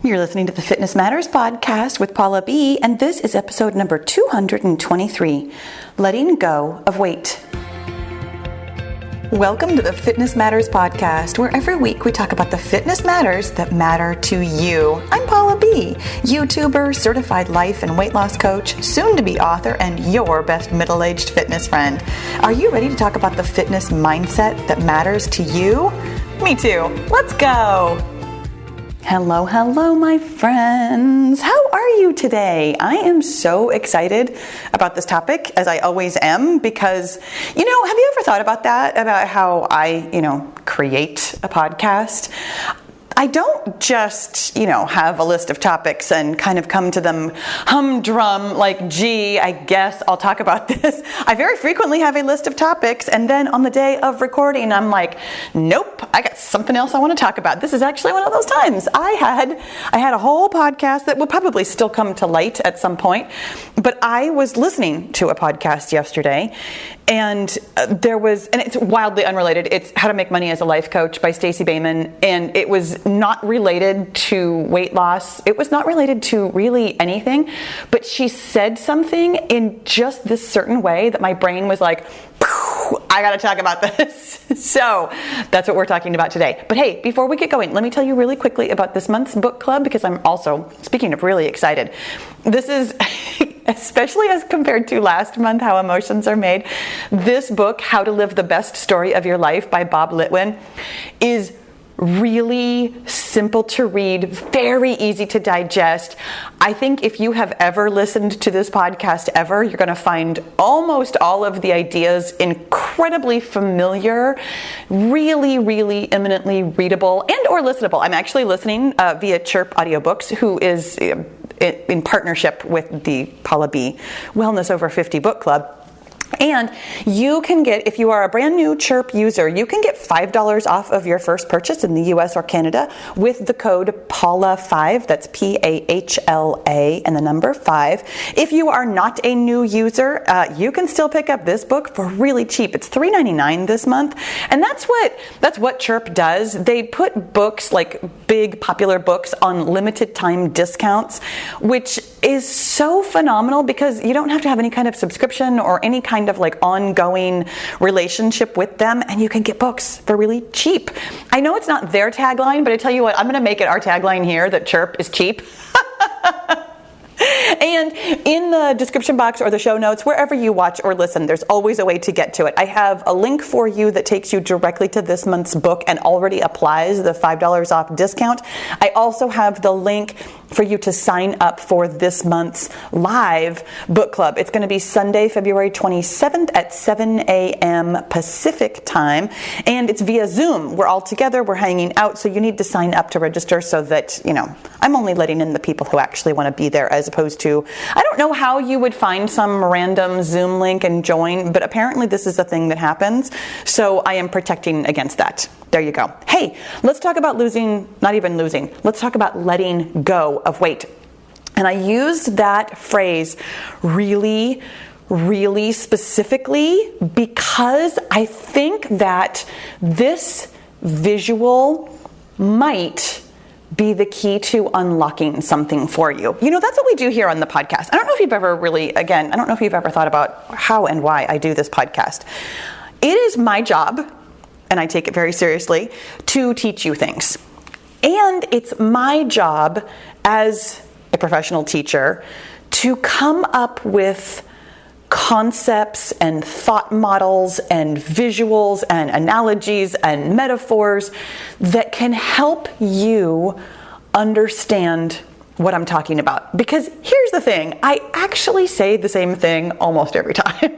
You're listening to the Fitness Matters podcast with Paula B, and this is episode number 223, Letting Go of Weight. Welcome to the Fitness Matters podcast, where every week we talk about the fitness matters that matter to you. I'm Paula B, YouTuber, certified life and weight loss coach, soon-to-be author, and your best middle-aged fitness friend. Are you ready to talk about the fitness mindset that matters to you? Me too. Let's go. Hello, my friends. How are you today? I am so excited about this topic, as I always am, because, have you ever thought about that? About how I, create a podcast? I don't just, have a list of topics and kind of come to them humdrum, like, gee, I guess I'll talk about this. I very frequently have a list of topics, and then on the day of recording, I'm like, nope, I got something else I want to talk about. This is actually one of those times. I had a whole podcast that will probably still come to light at some point, but I was listening to a podcast yesterday, and it's wildly unrelated. It's How to Make Money as a Life Coach by Stacey Boehman, and it was not related to weight loss. It was not related to really anything, but she said something in just this certain way that my brain was like, I gotta talk about this. So that's what we're talking about today. But hey, before we get going, let me tell you really quickly about this month's book club, because I'm also, speaking of really excited, this is, especially as compared to last month, How Emotions Are Made, this book, How to Live the Best Story of Your Life by Bob Litwin, is really simple to read, very easy to digest. I think if you have ever listened to this podcast ever, you're going to find almost all of the ideas incredibly familiar, really, really eminently readable and or listenable. I'm actually listening via Chirp Audiobooks, who is in partnership with the Paula B Wellness Over 50 Book Club. And you can get, if you are a brand new Chirp user, you can get $5 off of your first purchase in the US or Canada with the code PAULA5. That's PAHLA and the number 5. If you are not a new user, you can still pick up this book for really cheap. It's $3.99 this month. And that's what Chirp does. They put books, like big popular books, on limited time discounts, which is so phenomenal because you don't have to have any kind of subscription or any kind of like ongoing relationship with them, and you can get books for really cheap. I know it's not their tagline, but I tell you what, I'm going to make it our tagline here, that Chirp is cheap. And in the description box or the show notes, wherever you watch or listen, there's always a way to get to it. I have a link for you that takes you directly to this month's book and already applies the $5 off discount. I also have the link for you to sign up for this month's live book club. It's going to be Sunday, February 27th at 7 a.m. Pacific time, and it's via Zoom. We're all together, we're hanging out, so you need to sign up to register so that, I'm only letting in the people who actually want to be there, as opposed to, I don't know how you would find some random Zoom link and join, but apparently this is a thing that happens, so I am protecting against that. There you go. Hey, let's talk about let's talk about letting go of weight. And I used that phrase really, really specifically because I think that this visual might be the key to unlocking something for you. That's what we do here on the podcast. I don't know if you've ever thought about how and why I do this podcast. It is my job, and I take it very seriously, to teach you things. And it's my job as a professional teacher to come up with concepts and thought models and visuals and analogies and metaphors that can help you understand what I'm talking about. Because here's the thing, I actually say the same thing almost every time.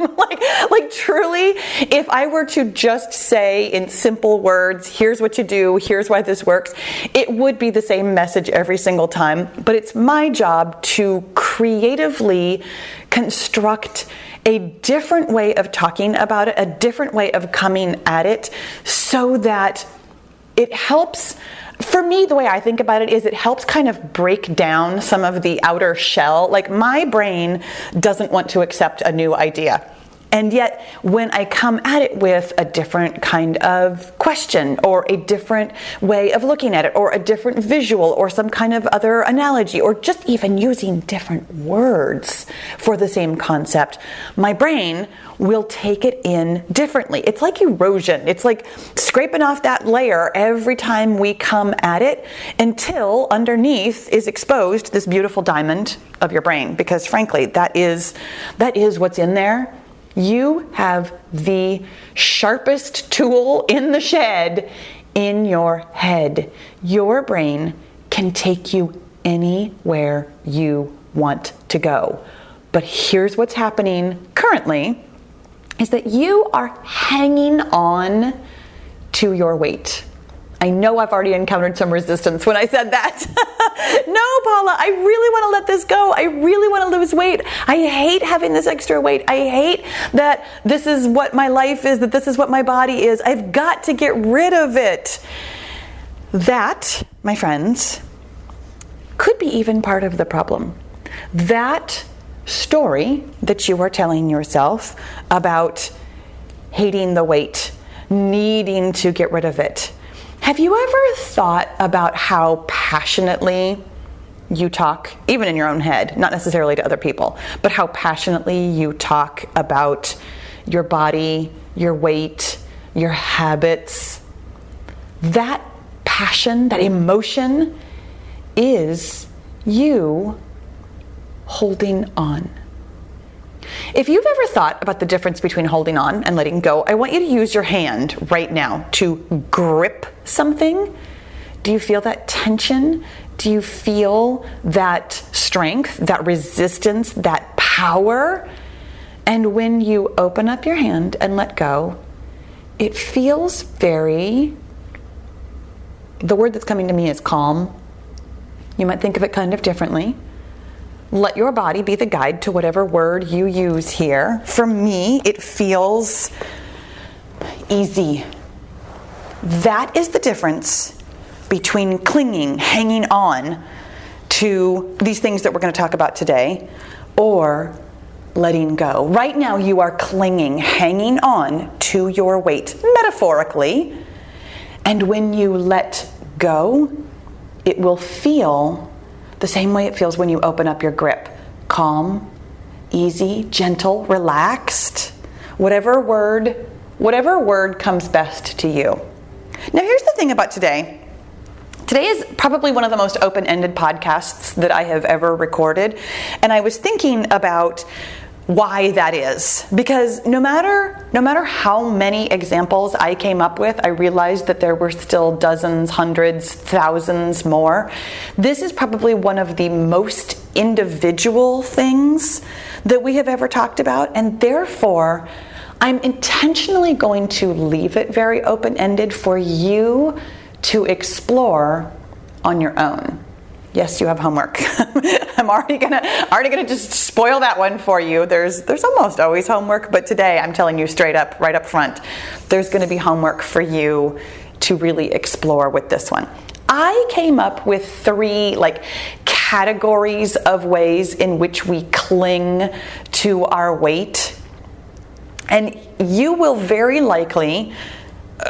like truly, if I were to just say in simple words, here's what you do, here's why this works, it would be the same message every single time. But it's my job to creatively construct a different way of talking about it, a different way of coming at it, so that it helps. For me, the way I think about it is it helps kind of break down some of the outer shell. Like, my brain doesn't want to accept a new idea. And yet, when I come at it with a different kind of question, or a different way of looking at it, or a different visual, or some kind of other analogy, or just even using different words for the same concept, my brain will take it in differently. It's like erosion. It's like scraping off that layer every time we come at it, until underneath is exposed this beautiful diamond of your brain. Because frankly, that is what's in there. You have the sharpest tool in the shed in your head. Your brain can take you anywhere you want to go. But here's what's happening currently, is that you are hanging on to your weight. I know I've already encountered some resistance when I said that. No, Paula, I really want to let this go. I really want to lose weight. I hate having this extra weight. I hate that this is what my life is, that this is what my body is. I've got to get rid of it. That, my friends, could be even part of the problem. That story that you are telling yourself about hating the weight, needing to get rid of it. Have you ever thought about how passionately you talk, even in your own head, not necessarily to other people, but how passionately you talk about your body, your weight, your habits? That passion, that emotion, is you holding on. If you've ever thought about the difference between holding on and letting go, I want you to use your hand right now to grip something. Do you feel that tension? Do you feel that strength, that resistance, that power? And when you open up your hand and let go, it feels the word that's coming to me is calm. You might think of it kind of differently. Let your body be the guide to whatever word you use here. For me, it feels easy. That is the difference between clinging, hanging on to these things that we're going to talk about today, or letting go. Right now, you are clinging, hanging on to your weight, metaphorically. And when you let go, it will feel the same way it feels when you open up your grip. Calm, easy, gentle, relaxed. Whatever word comes best to you. Now here's the thing about today. Today is probably one of the most open-ended podcasts that I have ever recorded. And I was thinking about why that is. Because no matter how many examples I came up with, I realized that there were still dozens, hundreds, thousands more. This is probably one of the most individual things that we have ever talked about, and therefore I'm intentionally going to leave it very open-ended for you to explore on your own. Yes, you have homework. I'm already gonna just spoil that one for you. There's almost always homework, but today I'm telling you straight up, right up front, there's going to be homework for you to really explore with this one. I came up with 3 categories of ways in which we cling to our weight, and you will very likely.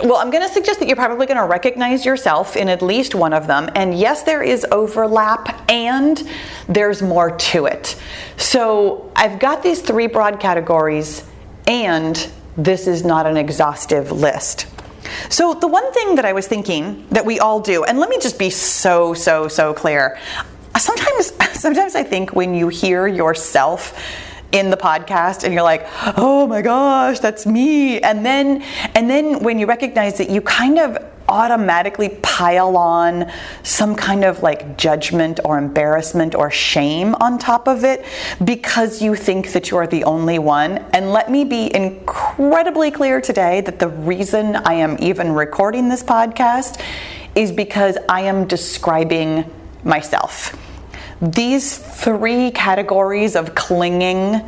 Well, I'm going to suggest that you're probably going to recognize yourself in at least one of them. And yes, there is overlap, and there's more to it. So I've got these 3 broad categories, and this is not an exhaustive list. So the one thing that I was thinking that we all do, and let me just be so clear. Sometimes I think when you hear yourself in the podcast and you're like, oh my gosh, that's me. And then when you recognize that, you kind of automatically pile on some kind of judgment or embarrassment or shame on top of it because you think that you're the only one. And let me be incredibly clear today that the reason I am even recording this podcast is because I am describing myself. These 3 categories of clinging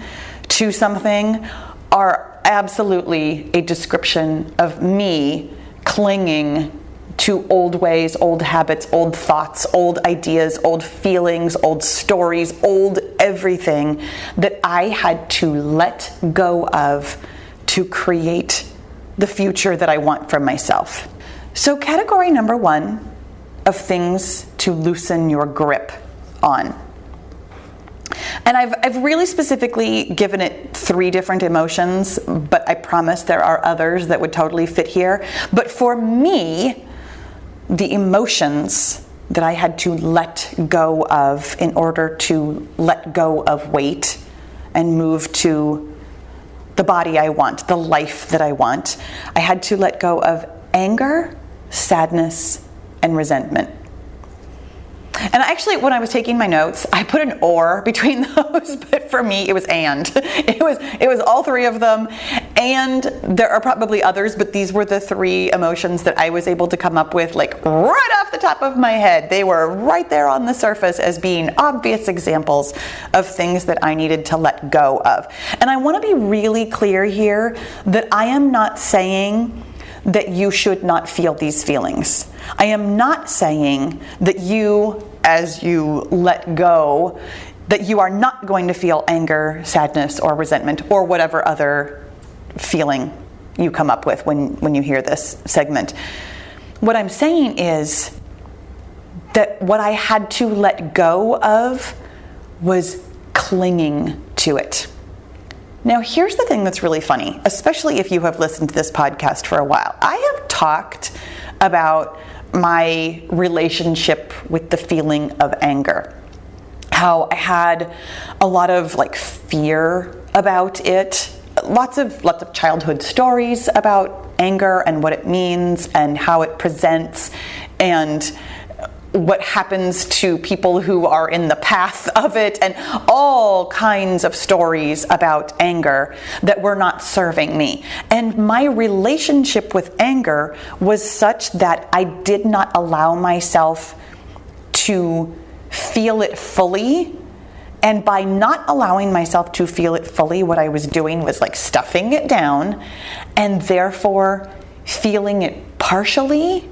to something are absolutely a description of me clinging to old ways, old habits, old thoughts, old ideas, old feelings, old stories, old everything that I had to let go of to create the future that I want for myself. So category number 1 of things to loosen your grip on. And I've really specifically given it 3 different emotions, but I promise there are others that would totally fit here. But for me, the emotions that I had to let go of in order to let go of weight and move to the body I want, the life that I want, I had to let go of anger, sadness, and resentment. And actually, when I was taking my notes, I put an or between those, but for me, it was and. It was all 3 of them, and there are probably others, but these were the 3 emotions that I was able to come up with, like right off the top of my head. They were right there on the surface as being obvious examples of things that I needed to let go of. And I want to be really clear here that I am not saying that you should not feel these feelings. I am not saying that you, as you let go, that you are not going to feel anger, sadness, or resentment, or whatever other feeling you come up with when you hear this segment. What I'm saying is that what I had to let go of was clinging to it. Now, here's the thing that's really funny, especially if you have listened to this podcast for a while. I have talked about my relationship with the feeling of anger, how I had a lot of fear about it, lots of childhood stories about anger and what it means and how it presents and what happens to people who are in the path of it, and all kinds of stories about anger that were not serving me. And my relationship with anger was such that I did not allow myself to feel it fully. And by not allowing myself to feel it fully, what I was doing was stuffing it down, and therefore feeling it partially,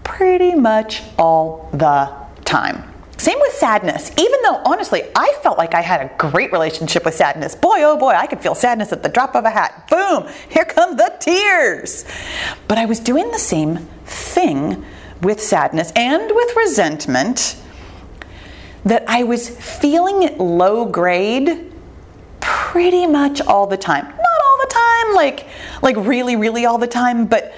pretty much all the time. Same with sadness. Even though, honestly, I felt like I had a great relationship with sadness. Boy, oh boy, I could feel sadness at the drop of a hat. Boom, here come the tears. But I was doing the same thing with sadness and with resentment, that I was feeling it low grade pretty much all the time. Not all the time, like really, really all the time, but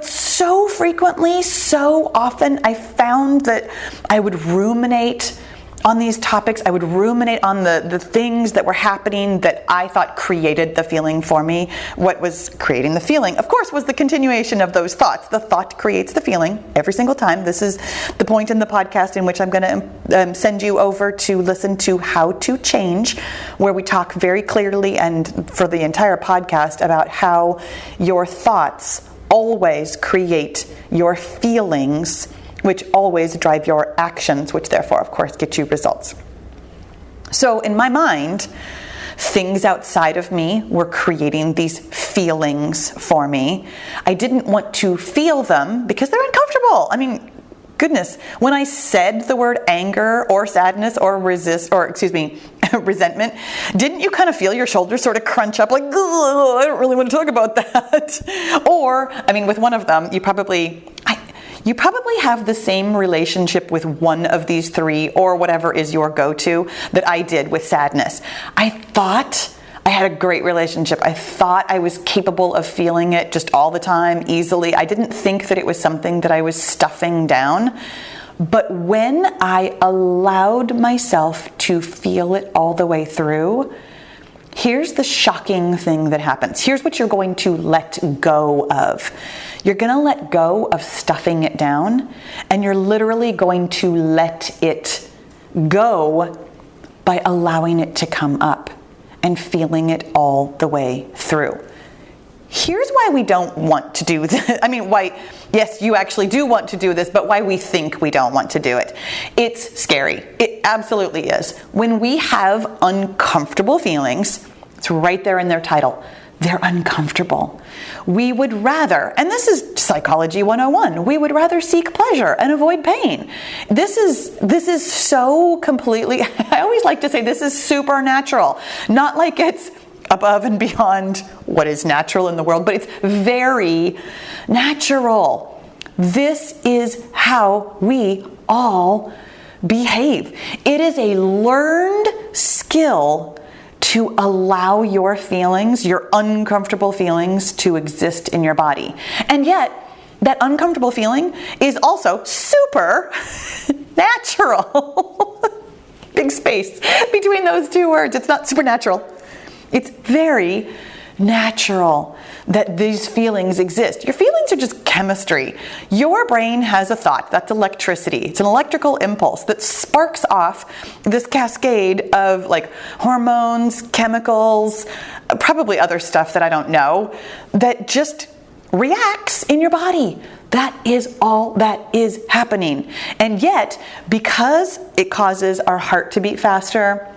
so frequently, so often, I found that I would ruminate on these topics. I would ruminate on the things that were happening that I thought created the feeling for me. What was creating the feeling, of course, was the continuation of those thoughts. The thought creates the feeling every single time. This is the point in the podcast in which I'm going to send you over to listen to How to Change, where we talk very clearly and for the entire podcast about how your thoughts always create your feelings, which always drive your actions, which therefore, of course, get you results. So in my mind, things outside of me were creating these feelings for me. I didn't want to feel them because they're uncomfortable. I mean, goodness, when I said the word anger or sadness or resentment, didn't you kind of feel your shoulders sort of crunch up like, I don't really want to talk about that? Or, with one of them, you probably have the same relationship with one of these 3 or whatever is your go-to that I did with sadness. I thought I had a great relationship. I thought I was capable of feeling it just all the time, easily. I didn't think that it was something that I was stuffing down. But when I allowed myself to feel it all the way through, here's the shocking thing that happens. Here's what you're going to let go of. You're going to let go of stuffing it down, and you're literally going to let it go by allowing it to come up and feeling it all the way through. Here's why we don't want to do this. Yes, you actually do want to do this, but why we think we don't want to do it. It's scary. It absolutely is. When we have uncomfortable feelings, it's right there in their title. they're uncomfortable. We would rather, and this is Psychology 101, we would rather seek pleasure and avoid pain. This is so completely, I always like to say this is supernatural. Not like it's above and beyond what is natural in the world, but it's very natural. This is how we all behave. It is a learned skill to allow your feelings, your uncomfortable feelings, to exist in your body. And yet, that uncomfortable feeling is also super natural. Big space between those two words. It's not supernatural. It's very natural that these feelings exist. Your feelings are just chemistry. Your brain has a thought. That's electricity. It's an electrical impulse that sparks off this cascade of like hormones, chemicals, probably other stuff that I don't know, that just reacts in your body. That is all that is happening. And yet, because it causes our heart to beat faster,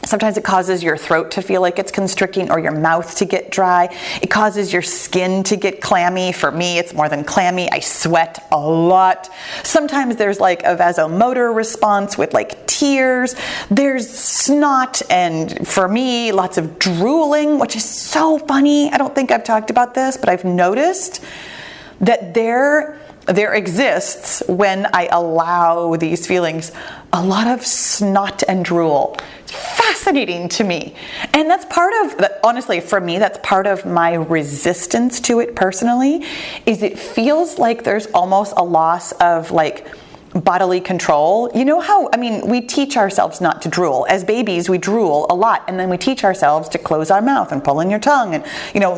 sometimes it causes your throat to feel like it's constricting or your mouth to get dry. It causes your skin to get clammy. For me, it's more than clammy. I sweat a lot. Sometimes there's like a vasomotor response with like tears. There's snot, and for me, lots of drooling, which is so funny. I don't think I've talked about this, but I've noticed that there exists, when I allow these feelings, a lot of snot and drool. It's fascinating to me. And that's part of, honestly, for me, that's part of my resistance to it personally, is it feels like there's almost a loss of like bodily control. You know how, we teach ourselves not to drool. As babies, we drool a lot, and then we teach ourselves to close our mouth and pull in your tongue and,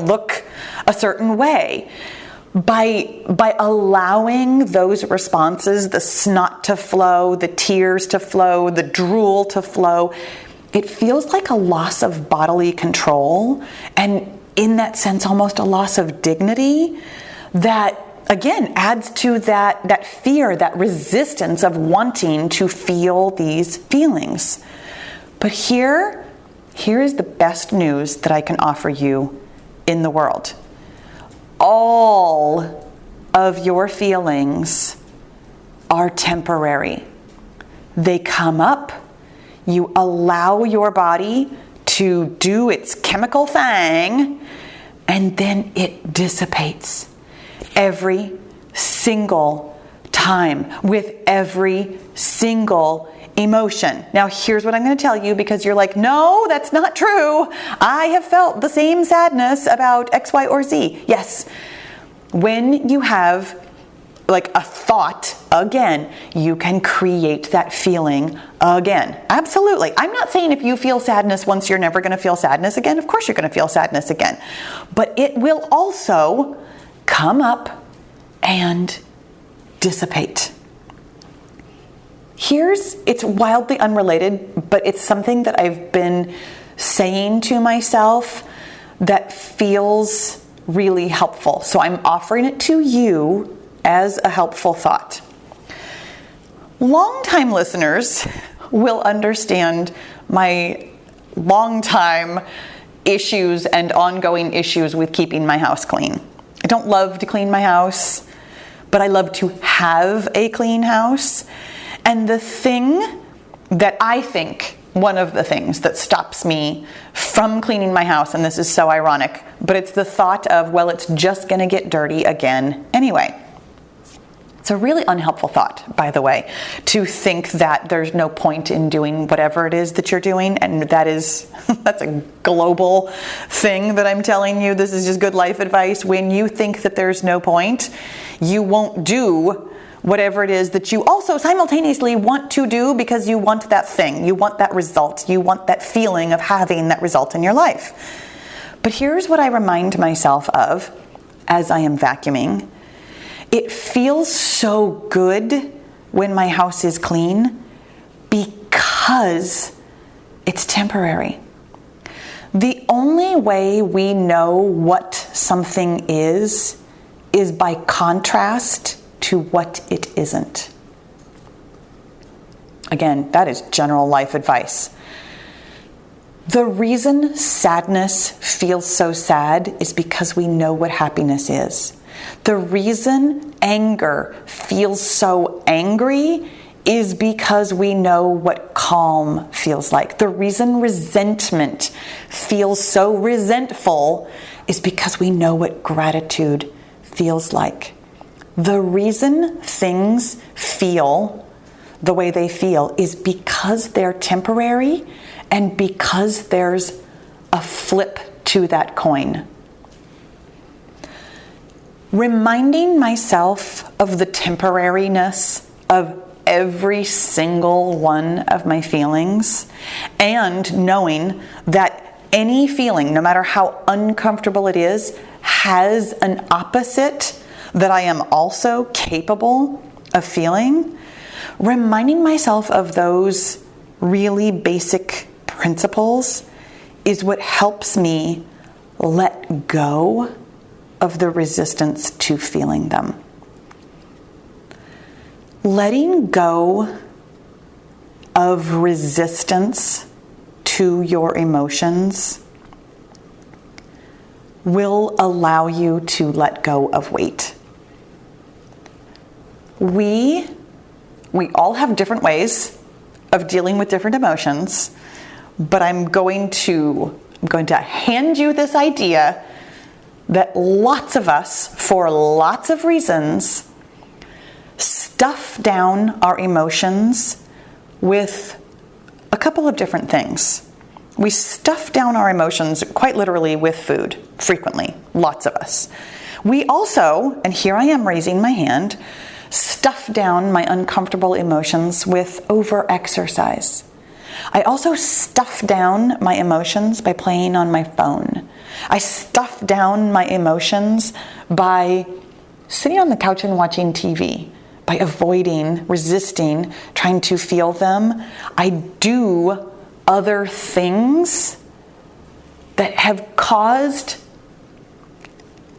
look a certain way. By allowing those responses, the snot to flow, the tears to flow, the drool to flow, it feels like a loss of bodily control, and in that sense almost a loss of dignity that, again, adds to that fear, that resistance of wanting to feel these feelings. But here is the best news that I can offer you in the world. All of your feelings are temporary. They come up. You allow your body to do its chemical thing, and then it dissipates every single time with every single emotion. Now, here's what I'm going to tell you, because you're like, no, that's not true. I have felt the same sadness about X, Y, or Z. Yes. When you have like a thought again, you can create that feeling again. Absolutely. I'm not saying if you feel sadness once, you're never going to feel sadness again. Of course you're going to feel sadness again. But it will also come up and dissipate. It's wildly unrelated, but it's something that I've been saying to myself that feels really helpful. So I'm offering it to you as a helpful thought. Longtime listeners will understand my longtime issues and ongoing issues with keeping my house clean. I don't love to clean my house, but I love to have a clean house. And the thing that I think, one of the things that stops me from cleaning my house, and this is so ironic, but it's the thought of, well, it's just going to get dirty again anyway. It's a really unhelpful thought, by the way, to think that there's no point in doing whatever it is that you're doing, and that's a global thing that I'm telling you. This is just good life advice. When you think that there's no point, you won't do whatever it is that you also simultaneously want to do, because you want that thing, you want that result, you want that feeling of having that result in your life. But here's what I remind myself of as I am vacuuming. It feels so good when my house is clean because it's temporary. The only way we know what something is by contrast to what it isn't. Again, that is general life advice. The reason sadness feels so sad is because we know what happiness is. The reason anger feels so angry is because we know what calm feels like. The reason resentment feels so resentful is because we know what gratitude feels like. The reason things feel the way they feel is because they're temporary and because there's a flip to that coin. Reminding myself of the temporariness of every single one of my feelings, and knowing that any feeling, no matter how uncomfortable it is, has an opposite that I am also capable of feeling. Reminding myself of those really basic principles is what helps me let go of the resistance to feeling them. Letting go of resistance to your emotions will allow you to let go of weight. We all have different ways of dealing with different emotions, but I'm going to hand you this idea that lots of us, for lots of reasons, stuff down our emotions with a couple of different things. We stuff down our emotions quite literally with food, frequently, lots of us. We also, and here I am raising my hand, stuff down my uncomfortable emotions with over-exercise. I also stuff down my emotions by playing on my phone. I stuff down my emotions by sitting on the couch and watching TV, by avoiding, resisting, trying to feel them. I do other things that have caused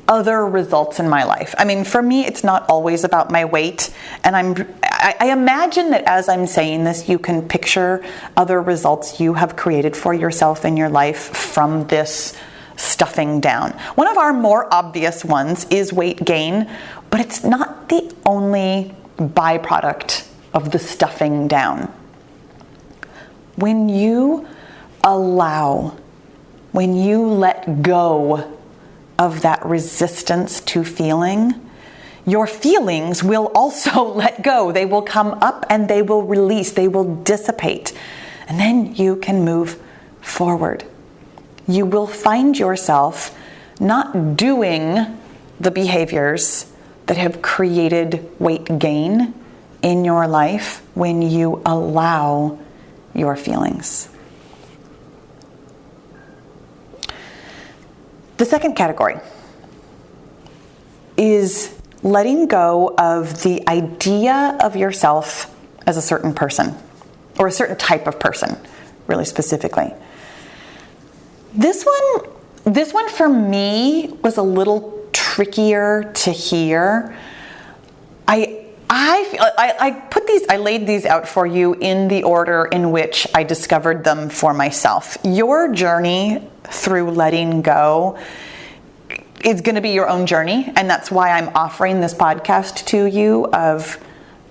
other results in my life. I mean, for me, it's not always about my weight. And I imagine that as I'm saying this, you can picture other results you have created for yourself in your life from this stuffing down. One of our more obvious ones is weight gain, but it's not the only byproduct of the stuffing down. When you let go of that resistance to feeling, your feelings will also let go. They will come up and they will release, they will dissipate. And then you can move forward. You will find yourself not doing the behaviors that have created weight gain in your life when you allow your feelings. The second category is letting go of the idea of yourself as a certain person, or a certain type of person, really specifically. This one for me was a little trickier to hear. I laid these out for you in the order in which I discovered them for myself. Your journey through letting go is going to be your own journey, and that's why I'm offering this podcast to you of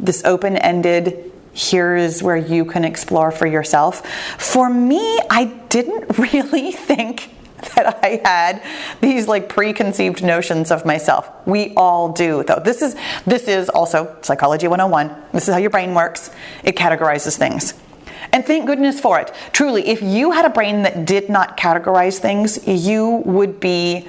this open-ended, here is where you can explore for yourself. For me, I didn't really think that I had these preconceived notions of myself. We all do, though. This is also Psychology 101. This is how your brain works. It categorizes things. And thank goodness for it. Truly, if you had a brain that did not categorize things, you would be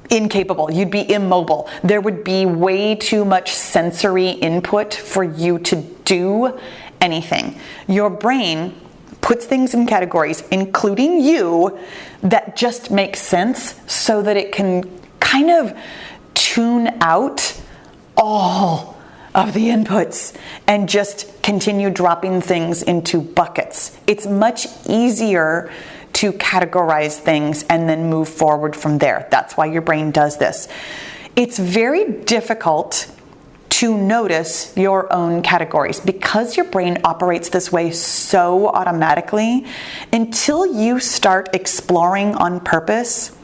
incapable. You'd be immobile. There would be way too much sensory input for you to do anything. Your brain puts things in categories, including you, that just make sense so that it can kind of tune out all of the inputs and just continue dropping things into buckets. It's much easier to categorize things and then move forward from there. That's why your brain does this. It's very difficult to notice your own categories. Because your brain operates this way so automatically, until you start exploring on purpose,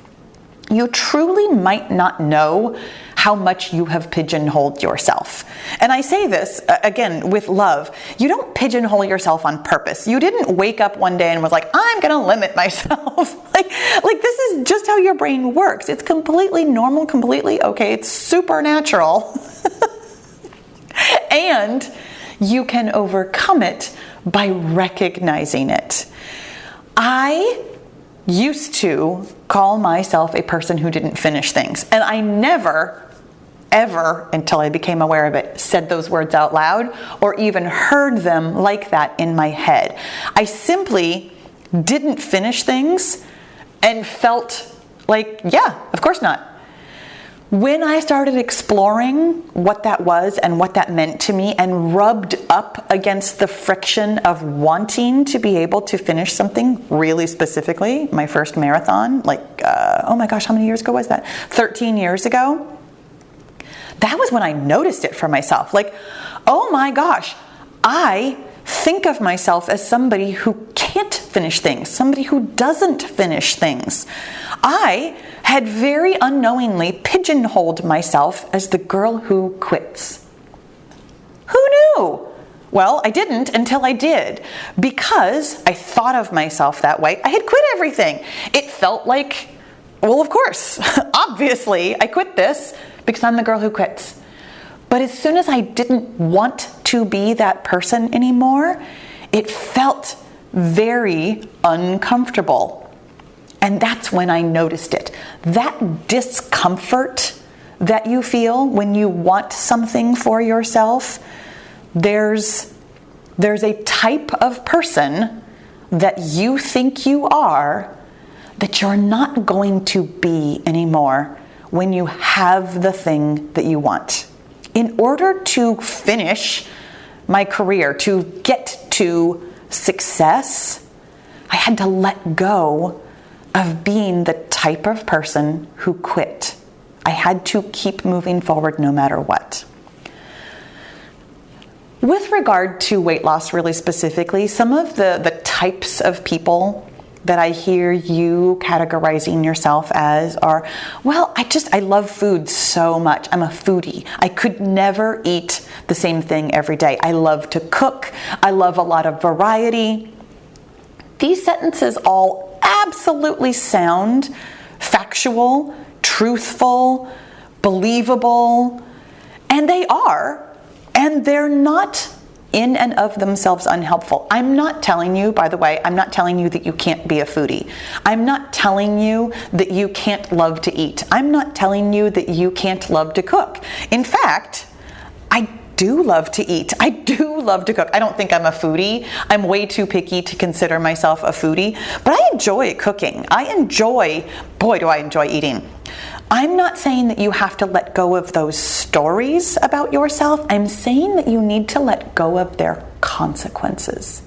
you truly might not know how much you have pigeonholed yourself. And I say this, again, with love. You don't pigeonhole yourself on purpose. You didn't wake up one day and was like, I'm going to limit myself. like this is just how your brain works. It's completely normal, completely okay. It's supernatural. And you can overcome it by recognizing it. I used to call myself a person who didn't finish things. And I never, ever, until I became aware of it, said those words out loud or even heard them like that in my head. I simply didn't finish things and felt like, yeah, of course not. When I started exploring what that was and what that meant to me and rubbed up against the friction of wanting to be able to finish something really specifically, my first marathon, oh my gosh, how many years ago was that? 13 years ago. That was when I noticed it for myself. Like, oh my gosh, I think of myself as somebody who can't finish things, somebody who doesn't finish things. I had very unknowingly pigeonholed myself as the girl who quits. Who knew? Well, I didn't until I did, because I thought of myself that way. I had quit everything. It felt like, well, of course, obviously, I quit this because I'm the girl who quits. But as soon as I didn't want to be that person anymore, it felt very uncomfortable. And that's when I noticed it. That discomfort that you feel when you want something for yourself, there's a type of person that you think you are that you're not going to be anymore when you have the thing that you want. In order to finish my career, to get to success, I had to let go of being the type of person who quit. I had to keep moving forward no matter what. With regard to weight loss really specifically, some of the types of people that I hear you categorizing yourself as are, well, I love food so much. I'm a foodie. I could never eat the same thing every day. I love to cook. I love a lot of variety. These sentences all absolutely sound factual, truthful, believable, and they are, and they're not in and of themselves unhelpful. I'm not telling you, by the way, I'm not telling you that you can't be a foodie. I'm not telling you that you can't love to eat. I'm not telling you that you can't love to cook. In fact, I do love to eat. I do love to cook. I don't think I'm a foodie. I'm way too picky to consider myself a foodie, but I enjoy cooking. Boy, do I enjoy eating. I'm not saying that you have to let go of those stories about yourself. I'm saying that you need to let go of their consequences.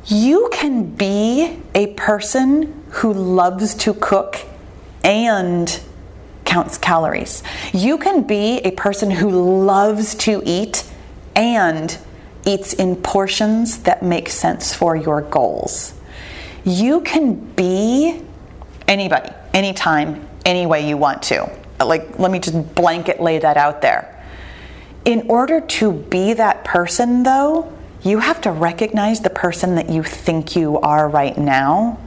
You can be a person who loves to cook and counts calories. You can be a person who loves to eat and eats in portions that make sense for your goals. You can be anybody, anytime, any way you want to. Let me just blanket lay that out there. In order to be that person, though, you have to recognize the person that you think you are right now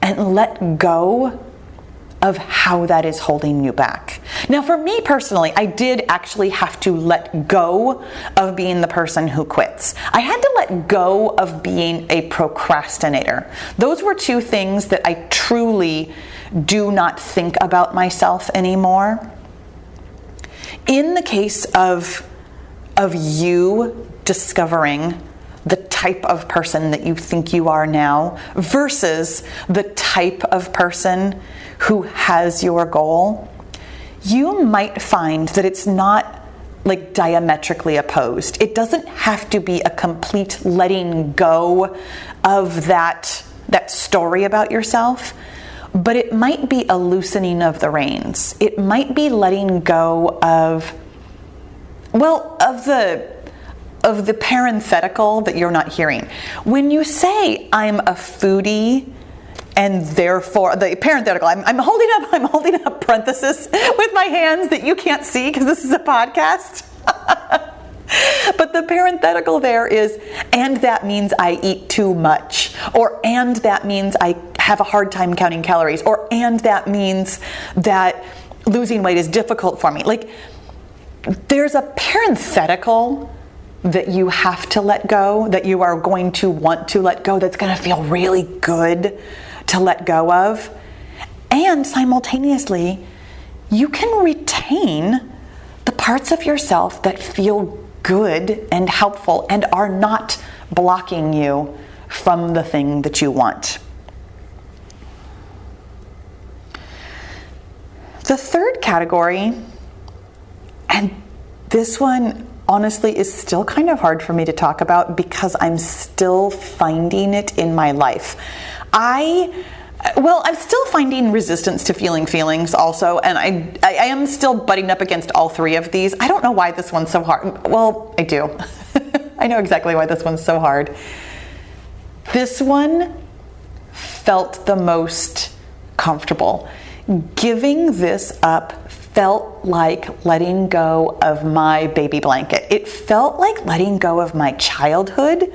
and let go of how that is holding you back. Now, for me personally, I did actually have to let go of being the person who quits. I had to let go of being a procrastinator. Those were two things that I truly do not think about myself anymore. In the case of you discovering the type of person that you think you are now versus the type of person who has your goal, you might find that it's not diametrically opposed. It doesn't have to be a complete letting go of that story about yourself, but it might be a loosening of the reins. It might be letting go of Well, of the parenthetical that you're not hearing. When you say I'm a foodie, and therefore the parenthetical, I'm holding up parenthesis with my hands that you can't see because this is a podcast. But the parenthetical there is, and that means I eat too much, or and that means I have a hard time counting calories, or and that means that losing weight is difficult for me. Like, there's a parenthetical that you have to let go, that you are going to want to let go, that's going to feel really good to let go of. And simultaneously, you can retain the parts of yourself that feel good and helpful and are not blocking you from the thing that you want. The third category, and this one honestly is still kind of hard for me to talk about because I'm still finding it in my life. I'm still finding resistance to feeling feelings also, and I am still butting up against all three of these. I don't know why this one's so hard. Well, I do. I know exactly why this one's so hard. This one felt the most comfortable. Giving this up felt like letting go of my baby blanket. It felt like letting go of my childhood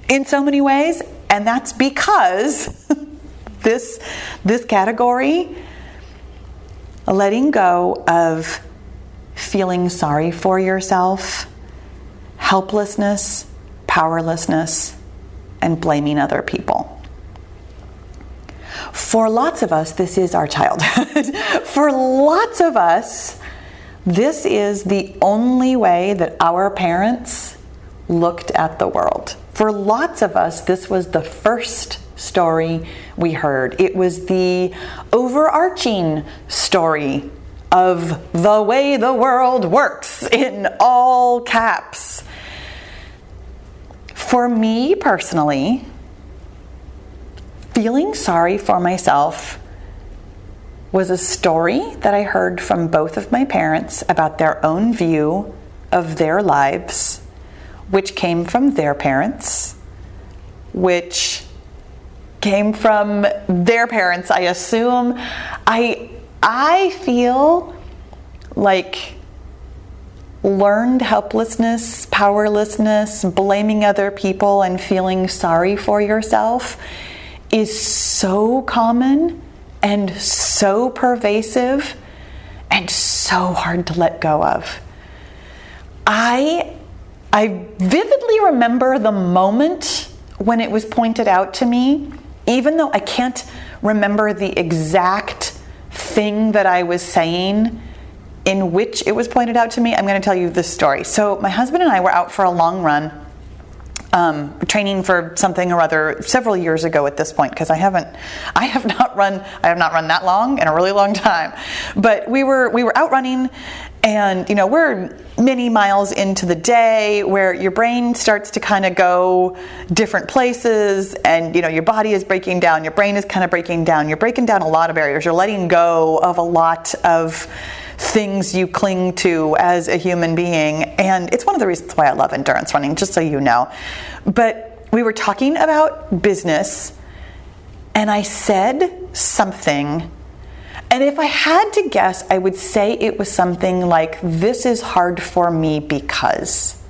in so many ways, and that's because this category, letting go of feeling sorry for yourself, helplessness, powerlessness, and blaming other people. For lots of us, this is our childhood. For lots of us, this is the only way that our parents looked at the world. For lots of us, this was the first story we heard. It was the overarching story of the way the world works in all caps. For me personally, feeling sorry for myself was a story that I heard from both of my parents about their own view of their lives, which came from their parents, which came from their parents, I assume. I feel like learned helplessness, powerlessness, blaming other people, and feeling sorry for yourself is so common and so pervasive and so hard to let go of. I vividly remember the moment when it was pointed out to me, even though I can't remember the exact thing that I was saying in which it was pointed out to me. I'm going to tell you this story. So my husband and I were out for a long run, training for something or other several years ago at this point, because I have not run that long in a really long time. But we were out running, and we're many miles into the day where your brain starts to kind of go different places, and your body is breaking down, your brain is kind of breaking down, you're breaking down a lot of barriers, you're letting go of a lot of things you cling to as a human being. And it's one of the reasons why I love endurance running, just so you know. But we were talking about business, and I said something, and if I had to guess, I would say it was something like, this is hard for me because,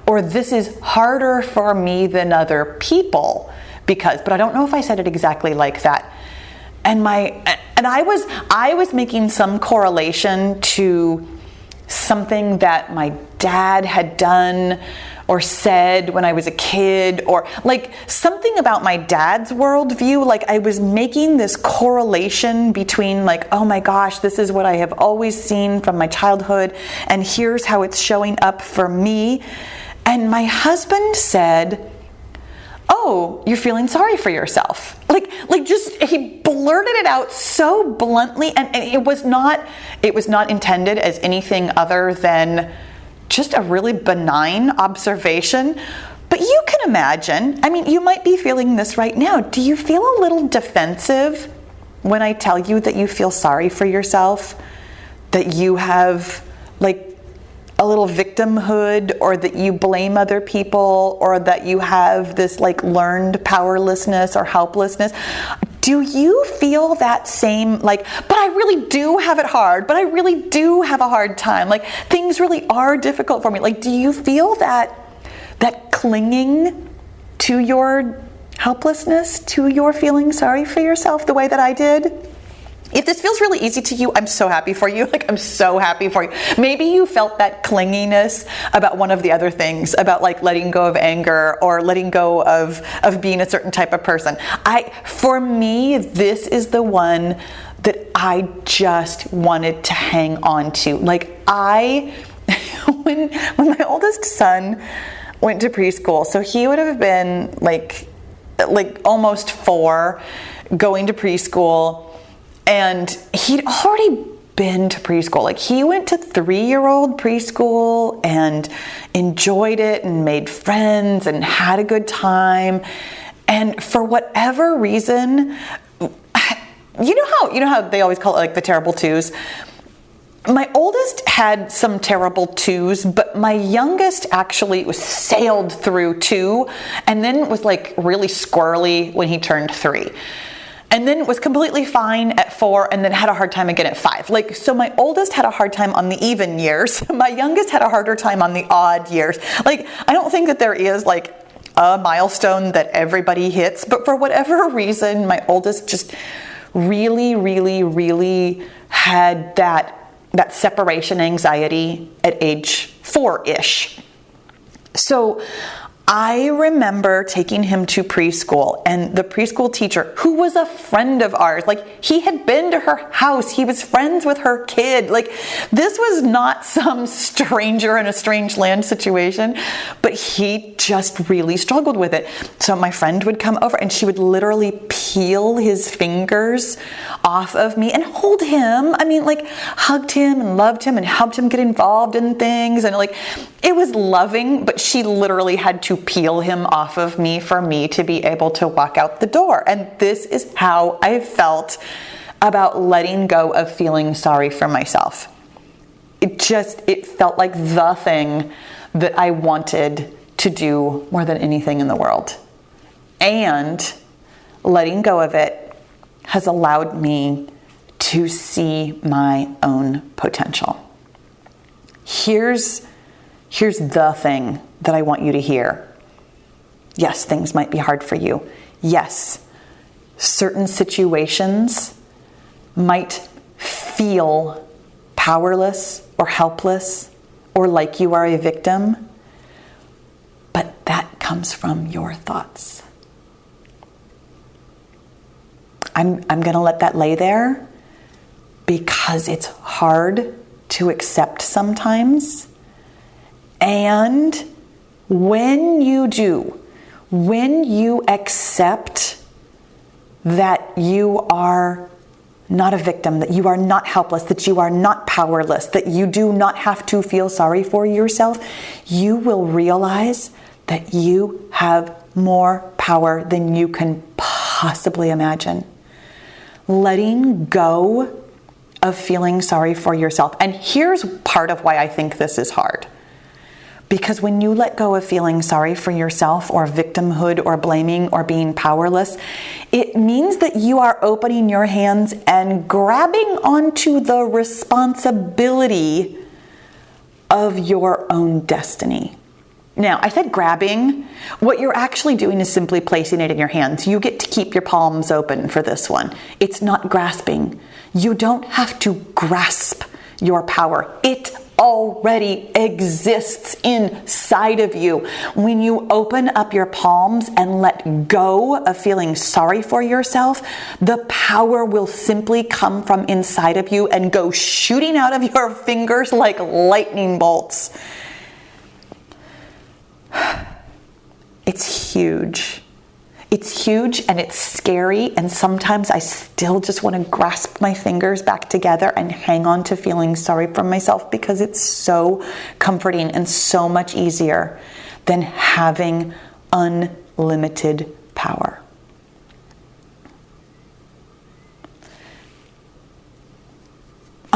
or this is harder for me than other people because, but I don't know if I said it exactly like that. And I was making some correlation to something that my dad had done or said when I was a kid, or like something about my dad's worldview. Like I was making this correlation between like, oh my gosh, this is what I have always seen from my childhood, and here's how it's showing up for me. And my husband said, oh, you're feeling sorry for yourself. Like just, he blurted it out so bluntly, and it was not intended as anything other than just a really benign observation. But you can imagine, you might be feeling this right now. Do you feel a little defensive when I tell you that you feel sorry for yourself? That you have a little victimhood, or that you blame other people, or that you have this like learned powerlessness or helplessness, do you feel that same, like, but I really do have it hard, but I really do have a hard time, like things really are difficult for me? Like, do you feel that clinging to your helplessness, to your feeling sorry for yourself the way that I did? If this feels really easy to you, I'm so happy for you. Like, I'm so happy for you. Maybe you felt that clinginess about one of the other things, about like letting go of anger or letting go of being a certain type of person. For me, this is the one that I just wanted to hang on to. Like, when my oldest son went to preschool, so he would have been like almost 4, going to preschool. And he'd already been to preschool. Like, he went to 3-year-old preschool and enjoyed it and made friends and had a good time. And for whatever reason, you know how they always call it like the terrible twos? My oldest had some terrible 2s, but my youngest actually was sailed through 2 and then was like really squirrely when he turned 3. And then was completely fine at 4 and then had a hard time again at 5. Like, so my oldest had a hard time on the even years. My youngest had a harder time on the odd years. Like, I don't think that there is like a milestone that everybody hits, but for whatever reason, my oldest just really, really, really had that separation anxiety at age 4-ish. So I remember taking him to preschool, and the preschool teacher, who was a friend of ours, like, he had been to her house, he was friends with her kid, like, this was not some stranger in a strange land situation, but he just really struggled with it. So my friend would come over and she would literally peel his fingers off of me and hold him. I mean, like, hugged him and loved him and helped him get involved in things, and like, it was loving, but she literally had to peel him off of me for me to be able to walk out the door. And this is how I felt about letting go of feeling sorry for myself. It felt like the thing that I wanted to do more than anything in the world. And letting go of it has allowed me to see my own potential. Here's the thing that I want you to hear. Yes, things might be hard for you. Yes, certain situations might feel powerless or helpless or like you are a victim, but that comes from your thoughts. I'm going to let that lay there because it's hard to accept sometimes. And when you do, when you accept that you are not a victim, that you are not helpless, that you are not powerless, that you do not have to feel sorry for yourself, you will realize that you have more power than you can possibly imagine. Letting go of feeling sorry for yourself. And here's part of why I think this is hard. Because when you let go of feeling sorry for yourself or victimhood or blaming or being powerless, it means that you are opening your hands and grabbing onto the responsibility of your own destiny. Now, I said grabbing. What you're actually doing is simply placing it in your hands. You get to keep your palms open for this one. It's not grasping. You don't have to grasp your power. It already exists inside of you. When you open up your palms and let go of feeling sorry for yourself, the power will simply come from inside of you and go shooting out of your fingers like lightning bolts. It's huge. It's huge and it's scary, and sometimes I still just want to grasp my fingers back together and hang on to feeling sorry for myself, because it's so comforting and so much easier than having unlimited power.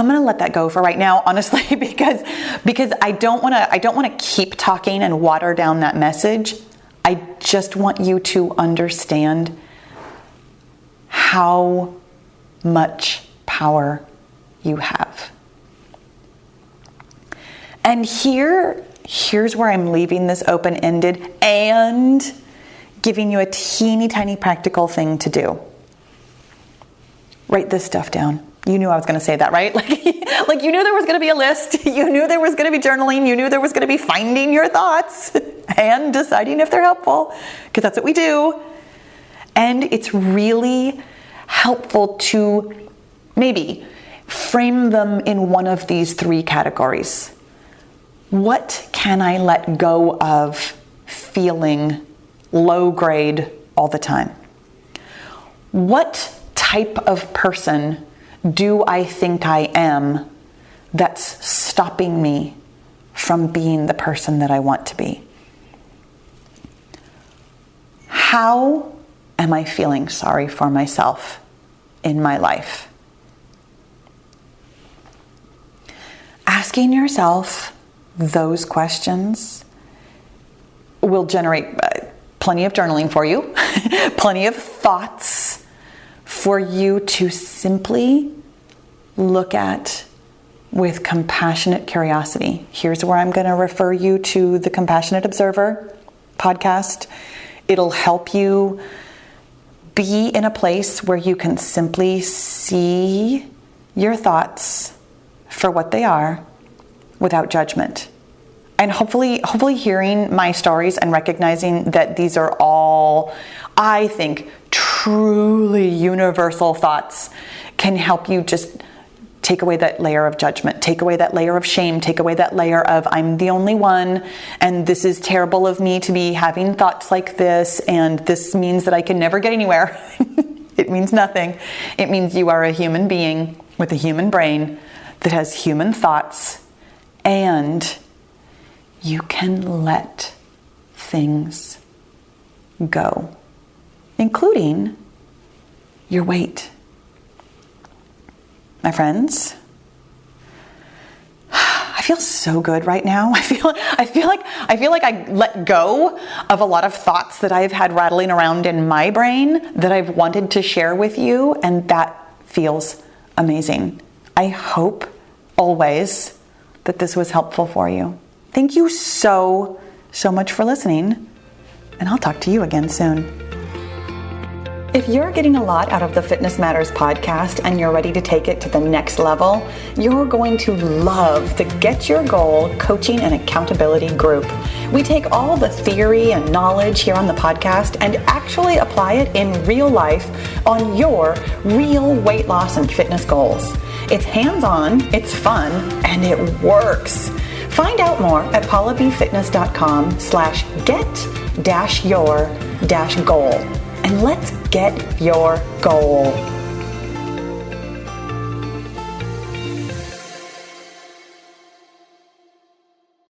I'm going to let that go for right now, honestly, because I don't want to keep talking and water down that message. I just want you to understand how much power you have. And here's where I'm leaving this open-ended and giving you a teeny tiny practical thing to do. Write this stuff down. You knew I was going to say that, right? Like you knew there was going to be a list. You knew there was going to be journaling. You knew there was going to be finding your thoughts and deciding if they're helpful, because that's what we do. And it's really helpful to maybe frame them in one of these three categories. What can I let go of feeling low grade all the time? What type of person do I think I am that's stopping me from being the person that I want to be? How am I feeling sorry for myself in my life? Asking yourself those questions will generate plenty of journaling for you, plenty of thoughts for you to simply look at with compassionate curiosity. Here's where I'm going to refer you to the Compassionate Observer podcast. It'll help you be in a place where you can simply see your thoughts for what they are without judgment. And hopefully hearing my stories and recognizing that these are all, I think, truly universal thoughts can help you just take away that layer of judgment, take away that layer of shame, take away that layer of I'm the only one, and this is terrible of me to be having thoughts like this, and this means that I can never get anywhere. It means nothing. It means you are a human being with a human brain that has human thoughts, and you can let things go, including your weight. My friends, I feel so good right now. I feel like I let go of a lot of thoughts that I've had rattling around in my brain that I've wanted to share with you, and that feels amazing. I hope always that this was helpful for you. Thank you so much for listening, and I'll talk to you again soon. If you're getting a lot out of the Fitness Matters podcast and you're ready to take it to the next level, you're going to love the Get Your Goal coaching and accountability group. We take all the theory and knowledge here on the podcast and actually apply it in real life on your real weight loss and fitness goals. It's hands-on, it's fun, and it works. Find out more at paulabfitness.com/get-your-goal. And let's get your goal.